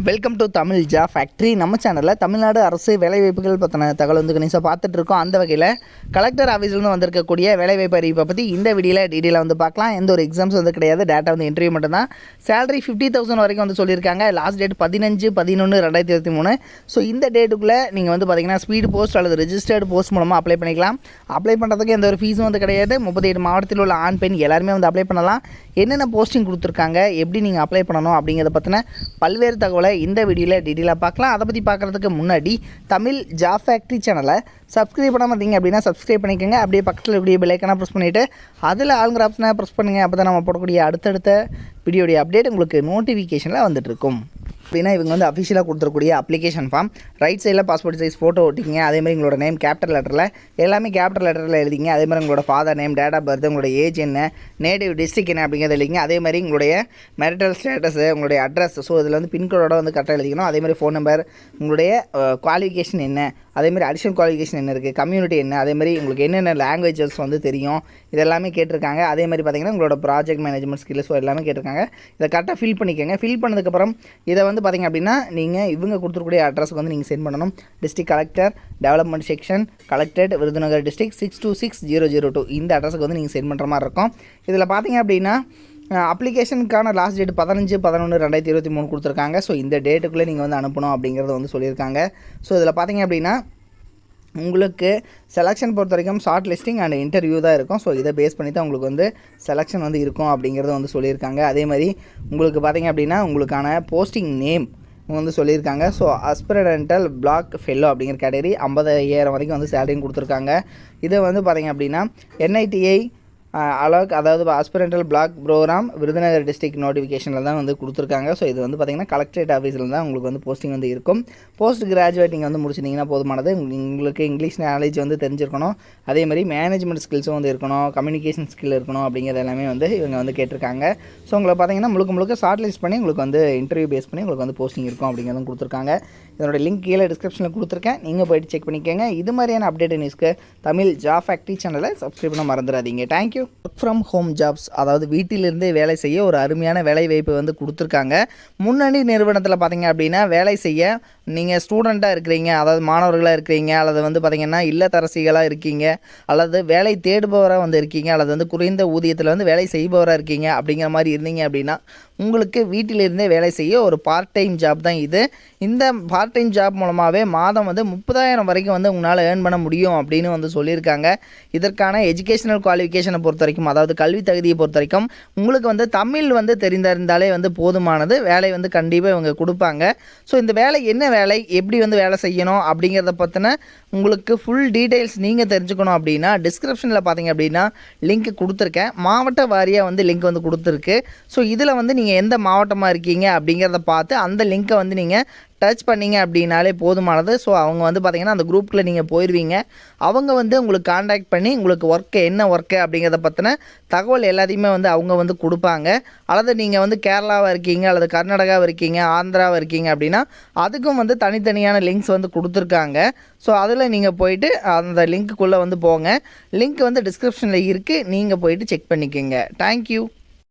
Welcome to Tamil Jha factory. நம்ம சேனலில் தமிழ்நாடு அரசு வேலைவாய்ப்புகள் பற்றின தகவல் வந்து கணிசாக பார்த்துட்டு இருக்கோம். அந்த வகையில் கலெக்டர் ஆஃபீஸ்லேருந்து வந்திருக்கக்கூடிய வேலைவாய்ப்பு அறிவிப்பை பற்றி இந்த வீடியோவில் டீட்டெயிலாக வந்து பார்க்கலாம். எந்த ஒரு எக்ஸாம்ஸ் வந்து கிடையாது, டேட்டா வந்து இன்டர்வியூ மட்டும்தான். சேலரி 50,000 வரைக்கும் வந்து சொல்லியிருக்காங்க. Last date 15/11/2023. ஸோ இந்த டேட்டுக்குள்ளே நீங்கள் வந்து பார்த்தீங்கன்னா ஸ்பீடு போஸ்ட் அல்லது ரெஜிஸ்டர்டு போஸ்ட் மூலமாக அப்ளை பண்ணிக்கலாம். அப்ளை பண்ணுறதுக்கு எந்த ஒரு ஃபீஸும் வந்து கிடையாது. 38 மாவட்டத்தில் உள்ள ஆண் பெண் எல்லாருமே வந்து அப்ளை பண்ணலாம். என்னென்ன போஸ்டிங் கொடுத்துருக்காங்க, எப்படி நீங்கள் அப்ளை பண்ணணும் அப்படிங்கிறத பற்றின பல்வேறு தகவலை இந்த வீடியோவில் டீட்டெயிலாக பார்க்கலாம். அதை பற்றி பார்க்குறதுக்கு முன்னாடி தமிழ் ஜா ஃபேக்ட்ரி சேனலை சப்ஸ்கிரைப் பண்ணாமல் இருந்தீங்க அப்படின்னா சப்ஸ்கிரைப் பண்ணிக்கோங்க. அப்படியே பக்கத்தில் இருக்கக்கூடிய பெல் ஐக்கானை ப்ரெஸ் பண்ணிவிட்டு அதில் ஆளுங்கிற ஆப்ஷனை ப்ரெஸ் பண்ணுங்கள். அப்போ தான் நம்ம போடக்கூடிய அடுத்தடுத்த வீடியோடைய அப்டேட் உங்களுக்கு நோட்டிஃபிகேஷனில் வந்துட்டுருக்கும். அப்படின்னா இவங்க வந்து அஃபிஷியலாக கொடுத்துருக்கூடிய அப்ளிகேஷன் ஃபார்ம் ரைட் சைடில் பாஸ்போர்ட் சைஸ் ஃபோட்டோ ஒட்டிக்கிங்க. அதேமாதிரி உங்களோட நேம் கேபிட்டல் லெட்டரில் எல்லாமே கேபிட்டல் லெட்டரில் எழுதிங்க. அதேமாதிரி உங்களோட father name, date of birth, உங்களோட ஏஜ் என்ன, நேட்டிவ் டிஸ்ட்ரிக்ட் என்ன அப்படிங்கிறத எழுதிங்க. அதேமாதிரி உங்களுடைய மேரிட்டல் ஸ்டேட்டஸு, உங்களுடைய அட்ரஸ், ஸோ இதில் வந்து பின்கோடோட வந்து கரெக்டாக எழுதிக்கணும். அதேமாதிரி ஃபோன் நம்பர், உங்களுடைய குவாலிஃபிகேஷன் என்ன, அதேமாதிரி அடிஷனல் குவாலிஃபிகேஷன் என்ன இருக்குது, கம்யூனிட்டி என்ன, அதேமாதிரி உங்களுக்கு என்னென்ன லாங்குவேஜஸ் வந்து தெரியும், இதெல்லாமே கேட்டிருக்காங்க. அதேமாதிரி பார்த்திங்கன்னா உங்களோட ப்ராஜெக்ட் மேனேஜ்மெண்ட் ஸ்கில்ஸ் எல்லாமே கேட்டிருக்காங்க. இதை கரெக்டாக ஃபில் பண்ணிக்கோங்க. ஃபில் பண்ணதுக்கப்புறம் இதை வந்து பார்த்திங்க அப்படின்னா நீங்கள் இவங்க கொடுத்துருக்கூடிய அட்ரஸுக்கு வந்து நீங்கள் சென்ட் பண்ணணும். District collector, development section, collectorate, Virudhunagar district 626002 இந்த அட்ரஸுக்கு வந்து நீங்கள் சென்ட் பண்ணுற மாதிரி இருக்கும். இதில் பார்த்திங்க அப்படின்னா அப்ளிகேஷனுக்கான லாஸ்ட் டேட் 15/11/2023 கொடுத்துருக்காங்க. ஸோ இந்த டேட்டுக்குள்ளே நீங்கள் வந்து அனுப்பணும் அப்படிங்கிறத வந்து சொல்லியிருக்காங்க. ஸோ இதில் பார்த்திங்க அப்படின்னா உங்களுக்கு செலெக்ஷன் பொறுத்த வரைக்கும் ஷார்ட் லிஸ்டிங் அண்ட் இன்டர்வியூ தான் இருக்கும். ஸோ இதை பேஸ் பண்ணி தான் உங்களுக்கு வந்து செலெக்ஷன் வந்து இருக்கும் அப்படிங்கிறத வந்து சொல்லியிருக்காங்க. அதே மாதிரி உங்களுக்கு பார்த்திங்க அப்படின்னா உங்களுக்கான போஸ்டிங் நேம் வந்து சொல்லியிருக்காங்க. ஸோ அஸ்பிரடென்டல் பிளாக் ஃபெல்லோ அப்படிங்கிற கேட்டகரி 50,000 வரைக்கும் வந்து சேலரியும் கொடுத்துருக்காங்க. இதை வந்து பார்த்திங்க அப்படின்னா NITI அலாக், அதாவது ஆஸ்பிரண்டல் பிளாக் ப்ரோக்ராம் விருதுநகர் டிஸ்ட்ரிக்ட் நோட்டிஃபிகேஷனில் தான் வந்து கொடுத்துருக்காங்க. ஸோ இது வந்து பார்த்திங்கன்னா கலெக்டரேட் ஆஃபீஸில் தான் உங்களுக்கு வந்து போஸ்டிங் வந்து இருக்கும். போஸ்ட் கிராஜுவேட் நீங்கள் வந்து முடிச்சிட்டிங்கன்னா போதுமானது. உங்களுக்கு இங்கிலீஷ் நாலேஜ் வந்து தெரிஞ்சிருக்கணும். அதே மாதிரி மேனேஜ்மெண்ட் ஸ்கில்ஸும் வந்து இருக்கணும், கம்யூனிகேஷன் ஸ்கில் இருக்கணும் அப்படிங்கிறது எல்லாமே வந்து இவங்க வந்து கேட்டிருக்காங்க. ஸோ உங்களை பார்த்திங்கன்னா முழுக்க ஷார்ட் லிஸ்ட் பண்ணி உங்களுக்கு வந்து இன்டர்வியூ பேஸ் பண்ணி உங்களுக்கு வந்து போஸ்டிங் இருக்கும் அப்படிங்கிறதும் கொடுத்துருக்காங்க. இதனோட லிங்க் கீழே டிஸ்கிரிப்ஷனில் கொடுத்துருக்கேன், நீங்கள் போய்ட்டு செக் பண்ணிக்கோங்க. இது மாதிரியான அப்டேட் நியூஸ்க்கு தமிழ் ஜா ஃபேக்ட்ரி சேனலை சப்ஸ்கிரைப் பண்ண மறந்துடாதீங்க. Thank you. Work from home jobs, அதாவது வீட்டிலிருந்தே வேலை செய்ய ஒரு அருமையான வேலை வாய்ப்பு வந்து கொடுத்துருக்காங்க. முன்னணி நிறுவனத்தில் பார்த்தீங்க அப்படின்னா வேலை செய்ய நீங்கள் ஸ்டூடெண்ட்டாக இருக்கிறீங்க, அதாவது மாணவர்களாக இருக்கிறீங்க, அல்லது வந்து பார்த்திங்கன்னா இல்லத்தரசிகளாக இருக்கீங்க, அல்லது வேலை தேடுபவராக வந்து இருக்கீங்க, அல்லது வந்து குறைந்த ஊதியத்தில் வந்து வேலை செய்பவராக இருக்கீங்க அப்படிங்கிற மாதிரி இருந்தீங்க அப்படின்னா உங்களுக்கு வீட்டிலிருந்தே வேலை செய்ய ஒரு பார்ட் டைம் ஜாப் தான் இது. இந்த பார்ட் டைம் ஜாப் மூலமாகவே மாதம் வந்து 30,000 வரைக்கும் வந்து உங்களால் ஏர்ன் பண்ண முடியும் அப்படின்னு வந்து சொல்லியிருக்காங்க. இதற்கான எஜுகேஷனல் குவாலிஃபிகேஷனை பொறுத்த வரைக்கும், அதாவது கல்வி தகுதியை பொறுத்த வரைக்கும் உங்களுக்கு வந்து தமிழ் வந்து தெரிந்திருந்தாலே வந்து போதுமானது. வேலை வந்து கண்டிப்பாக இவங்க கொடுப்பாங்க. ஸோ இந்த வேலை என்ன வேலை, எப்படி வந்து வேலை செய்யணும் அப்படிங்கிறத பற்றின உங்களுக்கு ஃபுல் டீட்டெயில்ஸ் நீங்கள் தெரிஞ்சுக்கணும் அப்படின்னா டிஸ்கிரிப்ஷனில் பார்த்தீங்க அப்படின்னா லிங்க் கொடுத்துருக்கேன். மாவட்ட வாரியாக வந்து லிங்க் வந்து கொடுத்துருக்கு. ஸோ இதில் வந்து நீங்கள் எந்த மாவட்டமாக இருக்கீங்க அப்படிங்கிறத பார்த்து அந்த லிங்க்கை வந்து நீங்கள் டச் பண்ணிங்க அப்படின்னாலே போதுமானது. ஸோ அவங்க வந்து பார்த்திங்கன்னா அந்த குரூப்பில் நீங்கள் போயிடுவீங்க. அவங்க வந்து உங்களுக்கு காண்டாக்ட் பண்ணி உங்களுக்கு என்ன ஒர்க்கு அப்படிங்கிறத பற்றின தகவல் எல்லாத்தையுமே வந்து அவங்க வந்து கொடுப்பாங்க. அல்லது நீங்கள் வந்து கேரளாவாக இருக்கீங்க, அல்லது கர்நாடகாவில் இருக்கீங்க, ஆந்திராவில் இருக்கீங்க அப்படின்னா அதுக்கும் வந்து தனித்தனியான லிங்க்ஸ் வந்து கொடுத்துருக்காங்க. ஸோ அதில் நீங்கள் போயிட்டு அந்த லிங்க்குள்ளே வந்து போங்க. லிங்க் வந்து டிஸ்கிரிப்ஷனில் இருக்குது, நீங்கள் போயிட்டு செக் பண்ணிக்கோங்க. தேங்க்யூ.